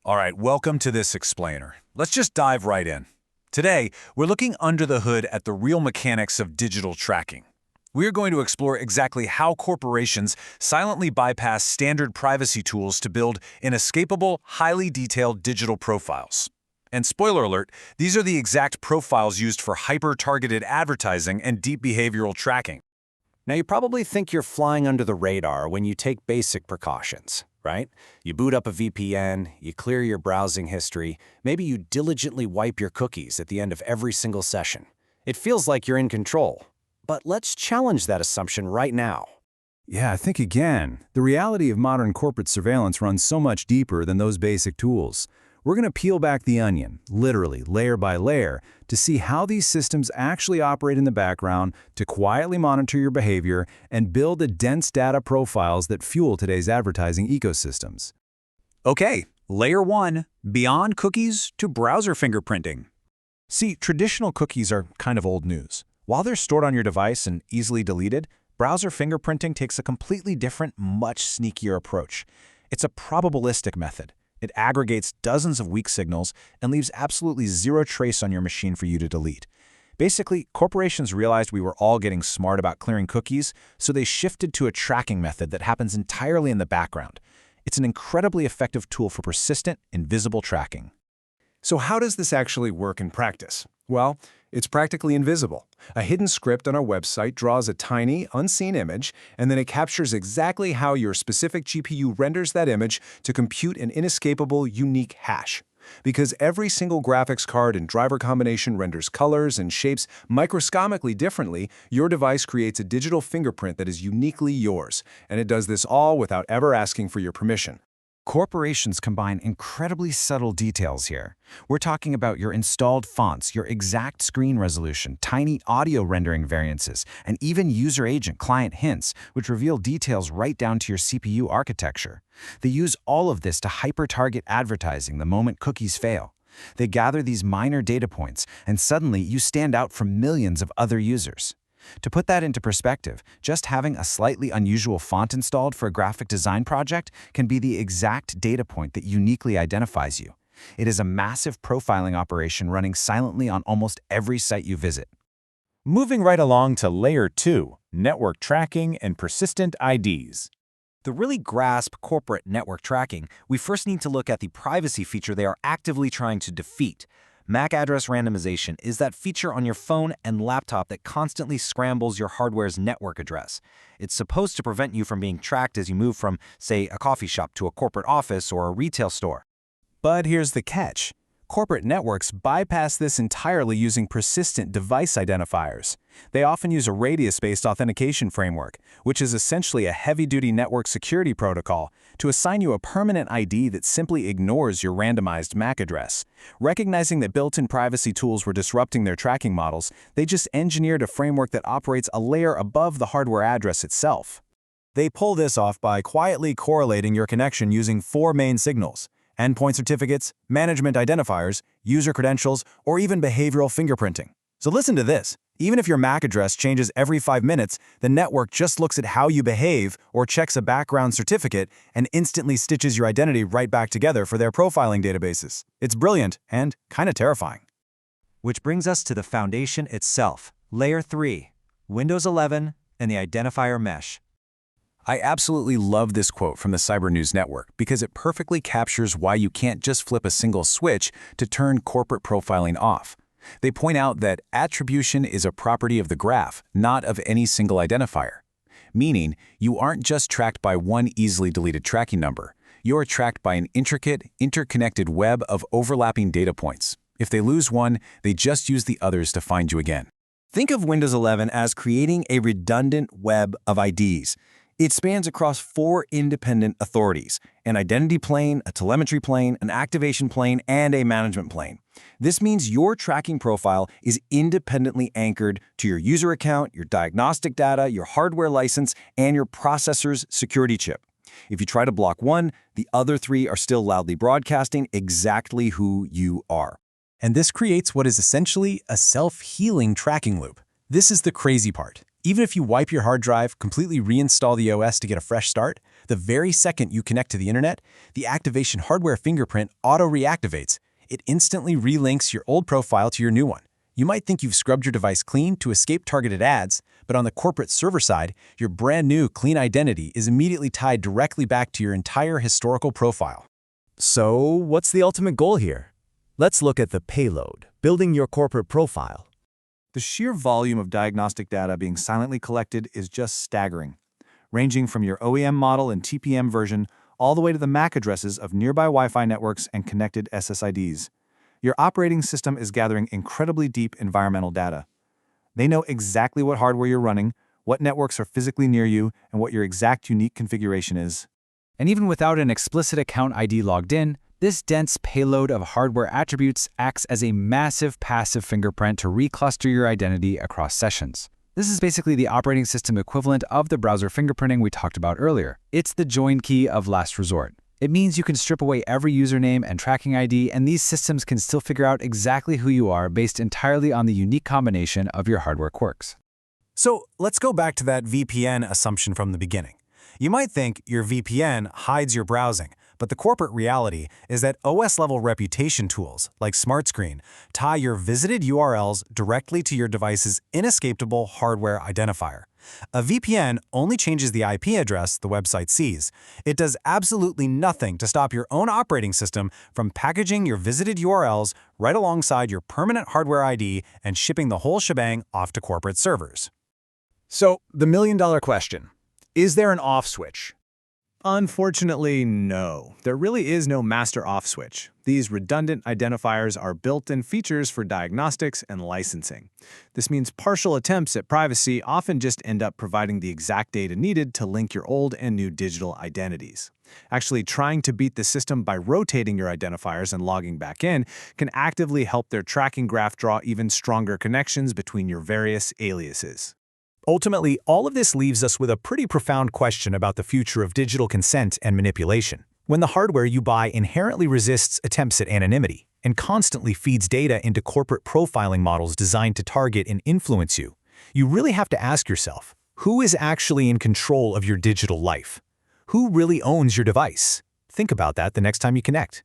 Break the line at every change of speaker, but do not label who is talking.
All right, welcome to this explainer. Let's just dive right in. Today, we're looking under the hood at the real mechanics of digital tracking. We're going to explore exactly how corporations silently bypass standard privacy tools to build inescapable, highly detailed digital profiles. And spoiler alert, these are the exact profiles used for hyper-targeted advertising and deep behavioral tracking.
Now, you probably think you're flying under the radar when you take basic precautions, right? You boot up a VPN, you clear your browsing history, maybe you diligently wipe your cookies at the end of every single session. It feels like you're in control. But let's challenge that assumption right now.
Yeah, I think again, the reality of modern corporate surveillance runs so much deeper than those basic tools. We're going to peel back the onion, literally layer by layer, to see how these systems actually operate in the background to quietly monitor your behavior and build the dense data profiles that fuel today's advertising ecosystems.
Okay, layer 1, beyond cookies to browser fingerprinting.
See, traditional cookies are kind of old news. While they're stored on your device and easily deleted, browser fingerprinting takes a completely different, much sneakier approach. It's a probabilistic method. It aggregates dozens of weak signals and leaves absolutely zero trace on your machine for you to delete. Basically, corporations realized we were all getting smart about clearing cookies, so they shifted to a tracking method that happens entirely in the background. It's an incredibly effective tool for persistent, invisible tracking.
So how does this actually work in practice? Well, it's practically invisible. A hidden script on our website draws a tiny, unseen image, and then it captures exactly how your specific GPU renders that image to compute an inescapable, unique hash. Because every single graphics card and driver combination renders colors and shapes microscopically differently, your device creates a digital fingerprint that is uniquely yours, and it does this all without ever asking for your permission.
Corporations combine incredibly subtle details here. We're talking about your installed fonts, your exact screen resolution, tiny audio rendering variances, and even user agent client hints, which reveal details right down to your CPU architecture. They use all of this to hyper-target advertising the moment cookies fail. They gather these minor data points, and suddenly you stand out from millions of other users. To put that into perspective, just having a slightly unusual font installed for a graphic design project can be the exact data point that uniquely identifies you. It is a massive profiling operation running silently on almost every site you visit.
Moving right along to Layer 2, network tracking and persistent IDs.
To really grasp corporate network tracking, we first need to look at the privacy feature they are actively trying to defeat. MAC address randomization is that feature on your phone and laptop that constantly scrambles your hardware's network address. It's supposed to prevent you from being tracked as you move from, say, a coffee shop to a corporate office or a retail store.
But here's the catch. Corporate networks bypass this entirely using persistent device identifiers. They often use a radius-based authentication framework, which is essentially a heavy-duty network security protocol, to assign you a permanent ID that simply ignores your randomized MAC address. Recognizing that built-in privacy tools were disrupting their tracking models, they just engineered a framework that operates a layer above the hardware address itself.
They pull this off by quietly correlating your connection using 4 main signals: endpoint certificates, management identifiers, user credentials, or even behavioral fingerprinting. So listen to this. Even if your MAC address changes every 5 minutes, the network just looks at how you behave or checks a background certificate and instantly stitches your identity right back together for their profiling databases. It's brilliant and kind of terrifying.
Which brings us to the foundation itself, Layer 3, Windows 11 and the identifier mesh.
I absolutely love this quote from the Cyber News Network because it perfectly captures why you can't just flip a single switch to turn corporate profiling off. They point out that attribution is a property of the graph, not of any single identifier. Meaning, you aren't just tracked by one easily deleted tracking number. You're tracked by an intricate, interconnected web of overlapping data points. If they lose one, they just use the others to find you again.
Think of Windows 11 as creating a redundant web of IDs. It spans across 4 independent authorities: an identity plane, a telemetry plane, an activation plane, and a management plane. This means your tracking profile is independently anchored to your user account, your diagnostic data, your hardware license, and your processor's security chip. If you try to block one, the other 3 are still loudly broadcasting exactly who you are.
And this creates what is essentially a self-healing tracking loop. This is the crazy part.
Even if you wipe your hard drive, completely reinstall the OS to get a fresh start, the very second you connect to the internet, the activation hardware fingerprint auto-reactivates. It instantly relinks your old profile to your new one. You might think you've scrubbed your device clean to escape targeted ads, but on the corporate server side, your brand new clean identity is immediately tied directly back to your entire historical profile.
So, what's the ultimate goal here? Let's look at the payload, building your corporate profile.
The sheer volume of diagnostic data being silently collected is just staggering, ranging from your OEM model and TPM version all the way to the MAC addresses of nearby Wi-Fi networks and connected SSIDs. Your operating system is gathering incredibly deep environmental data. They know exactly what hardware you're running, what networks are physically near you, and what your exact unique configuration is.
And even without an explicit account ID logged in, this dense payload of hardware attributes acts as a massive passive fingerprint to recluster your identity across sessions. This is basically the operating system equivalent of the browser fingerprinting we talked about earlier. It's the join key of last resort. It means you can strip away every username and tracking ID, and these systems can still figure out exactly who you are based entirely on the unique combination of your hardware quirks.
So, let's go back to that VPN assumption from the beginning. You might think your VPN hides your browsing, but the corporate reality is that OS-level reputation tools, like SmartScreen, tie your visited URLs directly to your device's inescapable hardware identifier. A VPN only changes the IP address the website sees. It does absolutely nothing to stop your own operating system from packaging your visited URLs right alongside your permanent hardware ID and shipping the whole shebang off to corporate servers.
So, the million-dollar question. Is there an off switch?
Unfortunately, no. There really is no master off switch. These redundant identifiers are built-in features for diagnostics and licensing. This means partial attempts at privacy often just end up providing the exact data needed to link your old and new digital identities. Actually, trying to beat the system by rotating your identifiers and logging back in can actively help their tracking graph draw even stronger connections between your various aliases. Ultimately, all of this leaves us with a pretty profound question about the future of digital consent and manipulation. When the hardware you buy inherently resists attempts at anonymity and constantly feeds data into corporate profiling models designed to target and influence you, you really have to ask yourself, who is actually in control of your digital life? Who really owns your device? Think about that the next time you connect.